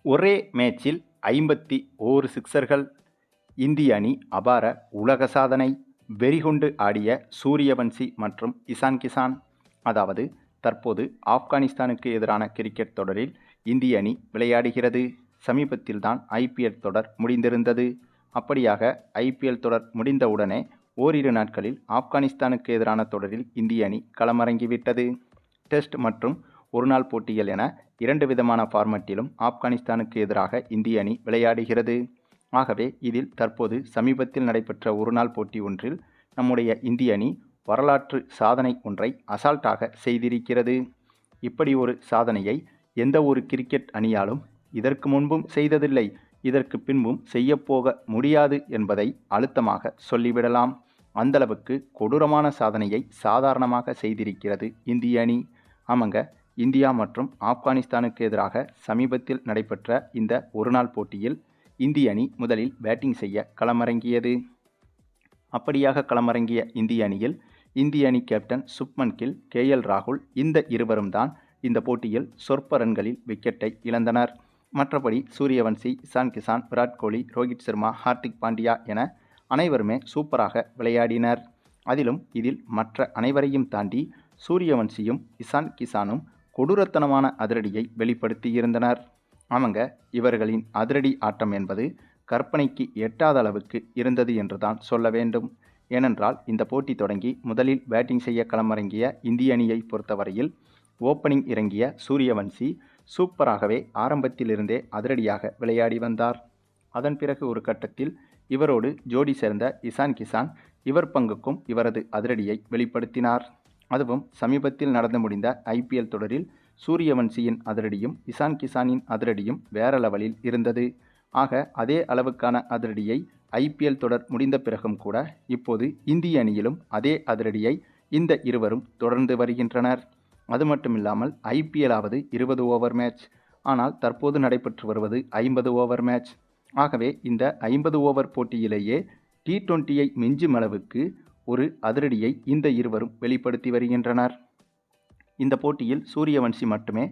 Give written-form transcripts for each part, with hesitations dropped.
ஒரே மேட்சில் 51 சிக்சர்கள். இந்திய அணி அபார உலக சாதனை. வெறிகொண்டு ஆடிய சூரியவன்சி மற்றும் இசான் கிசான். அதாவது தற்போது ஆப்கானிஸ்தானுக்கு எதிரான கிரிக்கெட் தொடரில் இந்திய அணி விளையாடுகிறது. சமீபத்தில்தான் ஐபிஎல் தொடர் முடிந்திருந்தது. அப்படியாக ஐபிஎல் தொடர் முடிந்தவுடனே ஓரிரு நாட்களில் ஆப்கானிஸ்தானுக்கு எதிரான தொடரில் இந்திய அணி களமிறங்கிவிட்டது. டெஸ்ட் மற்றும் ஒருநாள் போட்டிகள் என 2 விதமான ஃபார்மட்டிலும் ஆப்கானிஸ்தானுக்கு எதிராக இந்திய அணி விளையாடுகிறது. ஆகவே இதில் தற்போது சமீபத்தில் நடைபெற்ற ஒருநாள் போட்டி ஒன்றில் நம்முடைய இந்திய அணி வரலாற்று சாதனை ஒன்றை அசால்ட்டாக செய்திருக்கிறது. இப்படி ஒரு சாதனையை எந்த ஒரு கிரிக்கெட் அணியாலும் இதற்கு முன்பும் செய்ததில்லை, இதற்கு பின்பும் செய்யப்போக முடியாது என்பதை அழுத்தமாக சொல்லிவிடலாம். அந்தளவுக்கு கொடூரமான சாதனையை சாதாரணமாக செய்திருக்கிறது இந்திய அணி. ஆமாங்க, இந்தியா மற்றும் ஆப்கானிஸ்தானுக்கு எதிராக சமீபத்தில் நடைபெற்ற இந்த ஒருநாள் போட்டியில் இந்திய அணி முதலில் பேட்டிங் செய்ய களமிறங்கியது. அப்படியாக களமிறங்கிய இந்திய அணியில் இந்திய அணி கேப்டன் சுப்மன் கில், KL ராகுல் இந்த இருவரும் தான் இந்த போட்டியில் சொற்ப ரன்களில் விக்கெட்டை இழந்தனர். மற்றபடி சூரியவன்சி, இசான் கிசான், விராட் கோலி, ரோஹித் சர்மா, ஹார்திக் பாண்டியா என அனைவருமே சூப்பராக விளையாடினர். இதில் மற்ற அனைவரையும் தாண்டி சூரியவன்சியும் இசான் கிசானும் கொடூரத்தனமான அதிரடியை வெளிப்படுத்தியிருந்தனர். ஆமாங்க, இவர்களின் அதிரடி ஆட்டம் என்பது கற்பனைக்கு எட்டாத அளவுக்கு இருந்தது என்றுதான் சொல்ல வேண்டும். ஏனென்றால் இந்த போட்டி தொடங்கி முதலில் பேட்டிங் செய்ய களமிறங்கிய இந்திய அணியை பொறுத்தவரையில் ஓப்பனிங் இறங்கிய சூரியவன்சி சூப்பராகவே ஆரம்பத்திலிருந்தே அதிரடியாக விளையாடி வந்தார். அதன் பிறகு ஒரு கட்டத்தில் இவரோடு ஜோடி சேர்ந்த இசான் கிசான் இவர் பங்குக்கும் இவரது அதிரடியை வெளிப்படுத்தினார். அதுவும் சமீபத்தில் நடந்து முடிந்த ஐபிஎல் தொடரில் சூரியவன்சியின் அதிரடியும் இசான் கிசானின் அதிரடியும் வேற லெவலில் இருந்தது. ஆக அதே அளவுக்கான அதிரடியை ஐபிஎல் தொடர் முடிந்த பிறகும் கூட இப்போது இந்திய அணியிலும் அதே அதிரடியை இந்த இருவரும் தொடர்ந்து வருகின்றனர். அது மட்டுமில்லாமல் ஐபிஎல்லாவது 20 ஓவர் மேட்ச், ஆனால் தற்போது நடைபெற்று வருவது 50 ஓவர் மேட்ச். ஆகவே இந்த 50 ஓவர் போட்டியிலேயே T20யை மிஞ்சும் அளவுக்கு ஒரு அதிரடியை இந்த இருவரும் வெளிப்படுத்தி வருகின்றனர். இந்த போட்டியில் சூரியவன்சி மட்டுமே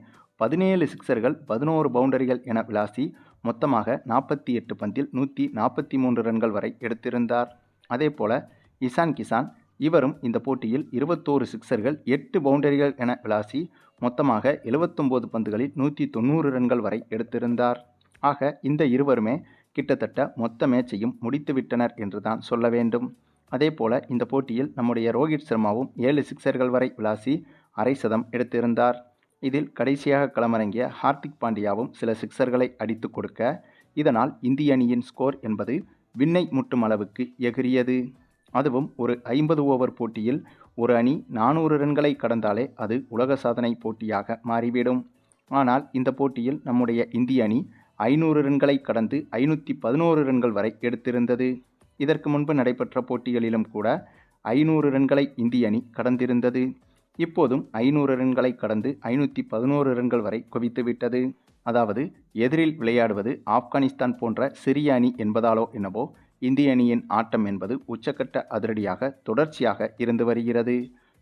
17 சிக்சர்கள் 11 பவுண்டரிகள் என விளாசி மொத்தமாக 48 பந்தில் 143 ரன்கள் வரை எடுத்திருந்தார். அதேபோல இசான் கிசான் இவரும் இந்த போட்டியில் 21 சிக்சர்கள் 8 பவுண்டரிகள் என விளாசி மொத்தமாக 79 பந்துகளில் 190 ரன்கள் வரை எடுத்திருந்தார். ஆக இந்த இருவருமே கிட்டத்தட்ட மொத்த மேட்சையும் முடித்துவிட்டனர் என்றுதான் சொல்ல வேண்டும். அதேபோல இந்த போட்டியில் நம்முடைய ரோஹித் சர்மாவும் 7 சிக்சர்கள் வரை விளாசி அரை சதம் எடுத்திருந்தார். இதில் கடைசியாக களமிறங்கிய ஹார்திக் பாண்டியாவும் சில சிக்சர்களை அடித்து கொடுக்க, இதனால் இந்திய அணியின் ஸ்கோர் என்பது விண்ணை முட்டும் அளவுக்கு எகிரியது. அதுவும் ஒரு 50 ஓவர் போட்டியில் ஒரு அணி 400 ரன்களை கடந்தாலே அது உலக சாதனை போட்டியாக மாறிவிடும். ஆனால் இந்த போட்டியில் நம்முடைய இந்திய அணி 500 ரன்களை கடந்து 511 ரன்கள் வரை எடுத்திருந்தது. இதற்கு முன்பு நடைபெற்ற போட்டிகளிலும் கூட 500 ரன்களை இந்திய அணி கடந்திருந்தது. இப்போதும் 500 ரன்களை கடந்து 511 ரன்கள் வரை குவித்துவிட்டது. அதாவது எதிரில் விளையாடுவது ஆப்கானிஸ்தான் போன்ற சிறிய அணி என்பதாலோ என்னவோ இந்திய அணியின் ஆட்டம் என்பது உச்சக்கட்ட அதிரடியாக தொடர்ச்சியாக இருந்து வருகிறது.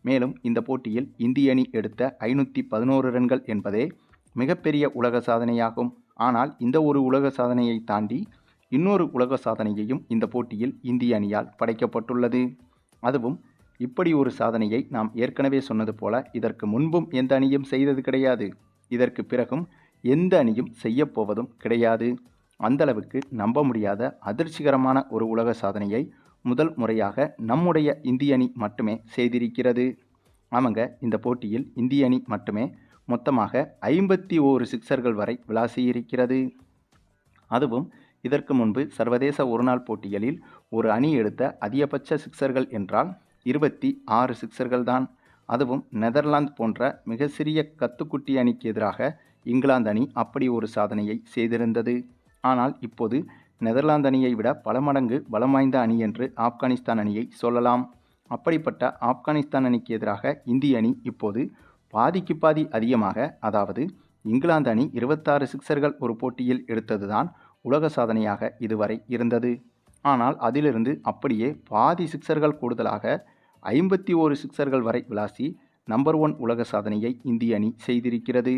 மேலும் இந்த போட்டியில் இந்திய அணி எடுத்த 511 ரன்கள் என்பதே மிகப்பெரிய உலக சாதனையாகும். ஆனால் இந்த ஒரு உலக சாதனையை தாண்டி இன்னொரு உலக சாதனையையும் இந்த போட்டியில் இந்திய அணியால் படைக்கப்பட்டுள்ளது. அதுவும் இப்படி ஒரு சாதனையை நாம் ஏற்கனவே சொன்னது போல இதற்கு முன்பும் எந்த அணியும் செய்தது கிடையாது, இதற்கு பிறகும் எந்த அணியும் செய்யப்போவதும் கிடையாது. அந்தளவுக்கு நம்ப முடியாத அதிர்ச்சிகரமான ஒரு உலக சாதனையை முதல் முறையாக நம்முடைய இந்திய அணி மட்டுமே செய்திருக்கிறது. ஆமாங்க, இந்த போட்டியில் இந்திய அணி மட்டுமே மொத்தமாக 51 சிக்சர்கள் வரை விளாசியிருக்கிறது. அதுவும் இதற்கு முன்பு சர்வதேச ஒருநாள் போட்டிகளில் ஒரு அணி எடுத்த அதிகபட்ச சிக்சர்கள் என்றால் 26 சிக்சர்கள் தான். அதுவும் நெதர்லாந்து போன்ற மிக சிறிய கத்துக்குட்டி அணிக்கு எதிராக இங்கிலாந்து அணி அப்படி ஒரு சாதனையை செய்திருந்தது. ஆனால் இப்போது நெதர்லாந்து அணியை விட பல மடங்கு பலம் வாய்ந்த அணி என்று ஆப்கானிஸ்தான் அணியை சொல்லலாம். அப்படிப்பட்ட ஆப்கானிஸ்தான் அணிக்கு எதிராக இந்திய அணி இப்போது பாதிக்கு பாதி அதிகமாக, அதாவது இங்கிலாந்து அணி 26 சிக்சர்கள் ஒரு போட்டியில் எடுத்ததுதான் உலக சாதனையாக இதுவரை இருந்தது. ஆனால் அதிலிருந்து அப்படியே பாதி சிக்சர்கள் கூடுதலாக 51 சிக்சர்கள் வரை விளாசி நம்பர் 1 உலக சாதனையை இந்திய அணி செய்திருக்கிறது.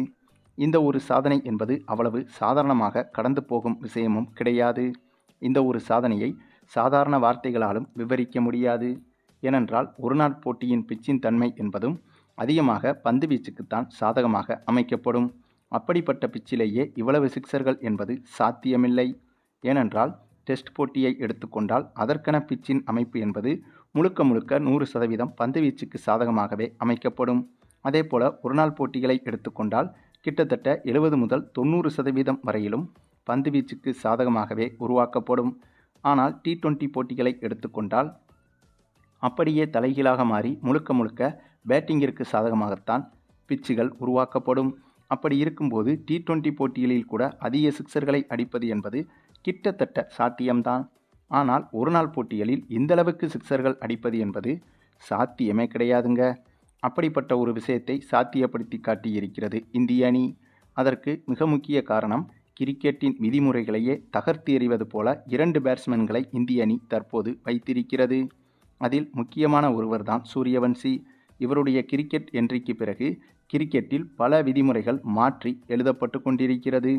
இந்த ஒரு சாதனை என்பது அவ்வளவு சாதாரணமாக கடந்து போகும் விஷயமும் கிடையாது. இந்த ஒரு சாதனையை சாதாரண வார்த்தைகளாலும் விவரிக்க முடியாது. ஏனென்றால் ஒருநாள் போட்டியின் பிச்சின் தன்மை என்பதும் அதிகமாக பந்து வீச்சுக்குத்தான் சாதகமாக அமைக்கப்படும். அப்படிப்பட்ட பிச்சிலேயே இவ்வளவு சிக்சர்கள் என்பது சாத்தியமில்லை. ஏனென்றால் டெஸ்ட் போட்டியை எடுத்துக்கொண்டால் அதற்கென பிச்சின் அமைப்பு என்பது முழுக்க முழுக்க 100% பந்து வீச்சுக்கு சாதகமாகவே அமைக்கப்படும். அதேபோல ஒருநாள் போட்டிகளை எடுத்துக்கொண்டால் கிட்டத்தட்ட 70 முதல் 90% வரையிலும் பந்து வீச்சுக்கு சாதகமாகவே உருவாக்கப்படும். ஆனால் T20 போட்டிகளை எடுத்துக்கொண்டால் அப்படியே தலைகீழாக மாறி முழுக்க முழுக்க பேட்டிங்கிற்கு சாதகமாகத்தான் பிச்சுகள் உருவாக்கப்படும். அப்படி இருக்கும்போது T20 போட்டிகளில் கூட அதிக சிக்சர்களை அடிப்பது என்பது கிட்டத்தட்ட சாத்தியம்தான். ஆனால் ஒருநாள் போட்டிகளில் இந்தளவுக்கு சிக்சர்கள் அடிப்பது என்பது சாத்தியமே கிடையாதுங்க. அப்படிப்பட்ட ஒரு விஷயத்தை சாத்தியப்படுத்தி காட்டியிருக்கிறது இந்திய அணி. அதற்கு மிக முக்கிய காரணம் கிரிக்கெட்டின் விதிமுறைகளையே தகர்த்து எறிவது போல 2 பேட்ஸ்மேன்களை இந்திய அணி தற்போது வைத்திருக்கிறது. அதில் முக்கியமான ஒருவர்தான் சூரியவன்சி. இவருடைய கிரிக்கெட் என்ட்ரிக்கு பிறகு கிரிக்கெட்டில் பல விதிமுறைகள் மாற்றி எழுதப்பட்டு கொண்டிருக்கிறது.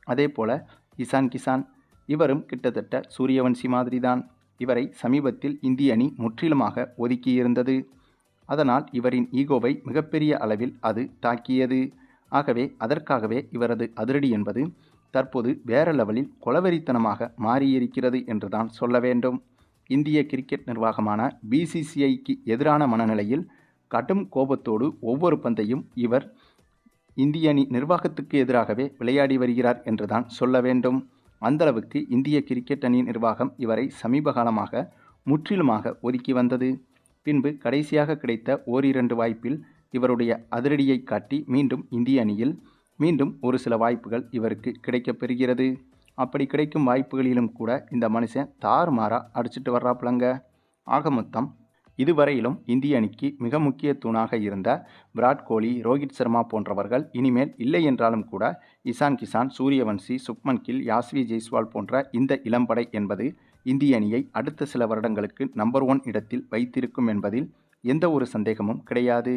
அதேபோல இசான் கிசான் இவரும் கிட்டத்தட்ட சூரியவன்சி மாதிரிதான். இவரை சமீபத்தில் இந்திய அணி முற்றிலுமாக ஒதுக்கியிருந்தது. அதனால் இவரின் ஈகோவை மிகப்பெரிய அளவில் அது தாக்கியது. ஆகவே அதற்காகவே இவரது அதிரடி என்பது தற்போது வேற லெவலில் கொலவெறித்தனமாக மாறியிருக்கிறது என்றுதான் சொல்ல வேண்டும். இந்திய கிரிக்கெட் நிர்வாகமான BCCIக்கு எதிரான மனநிலையில் கடும் கோபத்தோடு ஒவ்வொரு பந்தையும் இவர் இந்திய அணி நிர்வாகத்துக்கு எதிராகவே விளையாடி வருகிறார் என்றுதான் சொல்ல வேண்டும். அந்தளவுக்கு இந்திய கிரிக்கெட் அணி நிர்வாகம் இவரை சமீப காலமாக முற்றிலுமாக ஒதுக்கி வந்தது. பின்பு கடைசியாக கிடைத்த ஓரிரண்டு வாய்ப்பில் இவருடைய அதிரடியை காட்டி மீண்டும் இந்திய அணியில் மீண்டும் ஒரு சில வாய்ப்புகள் இவருக்கு கிடைக்கப் பெறுகிறது. அப்படி கிடைக்கும் வாய்ப்புகளிலும் கூட இந்த மனுஷன் தாறுமாறா அடிச்சிட்டு வர்றாப்புலங்க. ஆக மொத்தம் இதுவரையிலும் இந்திய அணிக்கு மிக முக்கிய தூணாக இருந்த விராட் கோலி, ரோஹித் சர்மா போன்றவர்கள் இனிமேல் இல்லை என்றாலும் கூட இசான் கிசான், சூரியவன்சி, சுப்மன் கில், யாஸ்வி ஜெய்ஸ்வால் போன்ற இந்த இளம்படை என்பது இந்திய அணியை அடுத்த சில வருடங்களுக்கு நம்பர் 1 இடத்தில் வைத்திருக்கும் என்பதில் எந்த ஒரு சந்தேகமும் கிடையாது.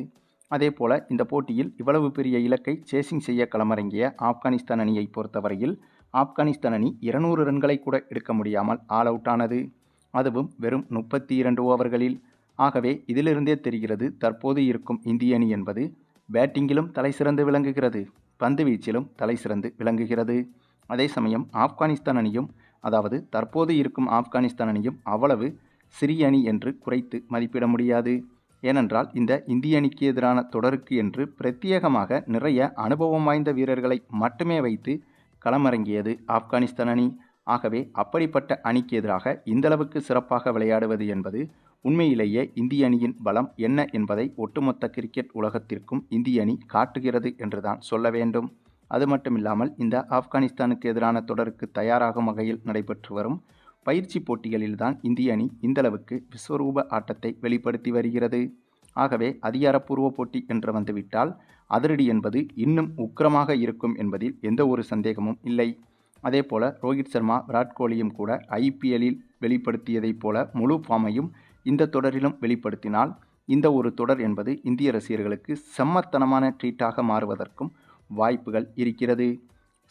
அதேபோல இந்த போட்டியில் இவ்வளவு பெரிய இலக்கை சேசிங் செய்ய களமிறங்கிய ஆப்கானிஸ்தான் அணியை பொறுத்தவரையில் ஆப்கானிஸ்தான் அணி 200 ரன்களை கூட எடுக்க முடியாமல் ஆல் அவுட் ஆனது. அதுவும் வெறும் 32 ஓவர்களில். ஆகவே இதிலிருந்தே தெரிகிறது தற்போது இருக்கும் இந்திய அணி என்பது பேட்டிங்கிலும் தலை சிறந்து விளங்குகிறது, பந்து வீச்சிலும் தலை சிறந்து விளங்குகிறது. அதே சமயம் ஆப்கானிஸ்தான் அணியும், அதாவது தற்போது இருக்கும் ஆப்கானிஸ்தான் அணியும் அவ்வளவு சிறிய அணி என்று குறைத்து மதிப்பிட முடியாது. ஏனென்றால் இந்த இந்திய அணிக்கு எதிரான தொடருக்கு என்று பிரத்யேகமாக நிறைய அனுபவம் வாய்ந்த வீரர்களை மட்டுமே வைத்து களமிறங்கியது ஆப்கானிஸ்தான் அணி. ஆகவே அப்படிப்பட்ட அணிக்கு எதிராக இந்தளவுக்கு சிறப்பாக விளையாடுவது என்பது உண்மையிலேயே இந்திய அணியின் பலம் என்ன என்பதை ஒட்டுமொத்த கிரிக்கெட் உலகத்திற்கும் இந்திய அணி காட்டுகிறது என்றுதான் சொல்ல வேண்டும். அது மட்டுமில்லாமல் இந்த ஆப்கானிஸ்தானுக்கு எதிரான தொடருக்கு தயாராகும் வகையில் நடைபெற்று வரும் பயிற்சி போட்டிகளில்தான் இந்திய அணி இந்தளவுக்கு விஸ்வரூப ஆட்டத்தை வெளிப்படுத்தி வருகிறது. ஆகவே அதிகாரப்பூர்வ போட்டி என்று வந்துவிட்டால் அதிரடி என்பது இன்னும் உக்கிரமாக இருக்கும் என்பதில் எந்த ஒரு சந்தேகமும் இல்லை. அதேபோல ரோஹித் சர்மா, விராட் கோலியும் கூட IPLலில் வெளிப்படுத்தியதைப் போல முழு ஃபார்மையும் இந்த தொடரிலும் வெளிப்படுத்தினால் இந்த ஒரு தொடர் என்பது இந்திய ரசிகர்களுக்கு செம்மத்தனமான ட்ரீட்டாக மாறுவதற்கும் வாய்ப்புகள் இருக்கிறது.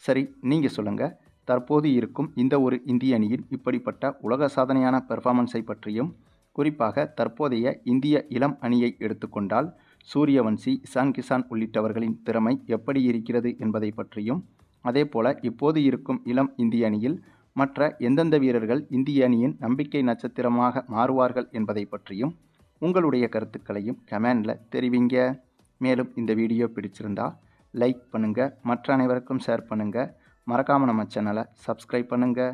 சரி, நீங்கள் சொல்லுங்கள், தற்போது இருக்கும் இந்த ஒரு இந்திய அணியின் இப்படிப்பட்ட உலக சாதனையான பெர்ஃபார்மன்ஸை பற்றியும், குறிப்பாக தற்போதைய இந்திய இளம் அணியை எடுத்துக்கொண்டால் சூரியவன்சி, இசான் கிசான் உள்ளிட்டவர்களின் திறமை எப்படி இருக்கிறது என்பதை பற்றியும், அதேபோல இப்போது இருக்கும் இளம் இந்திய அணியில் மற்ற எந்தெந்த வீரர்கள் இந்திய அணியின் நம்பிக்கை நட்சத்திரமாக மாறுவார்கள் என்பதை பற்றியும் உங்களுடைய கருத்துக்களையும் கமெண்டில் தெரிவிங்க. மேலும் இந்த வீடியோ பிடிச்சிருந்தா லைக் பண்ணுங்கள், மற்ற அனைவருக்கும் ஷேர் பண்ணுங்கள், மறக்காமல் நம்ம சேனலை சப்ஸ்கிரைப் பண்ணுங்கள்.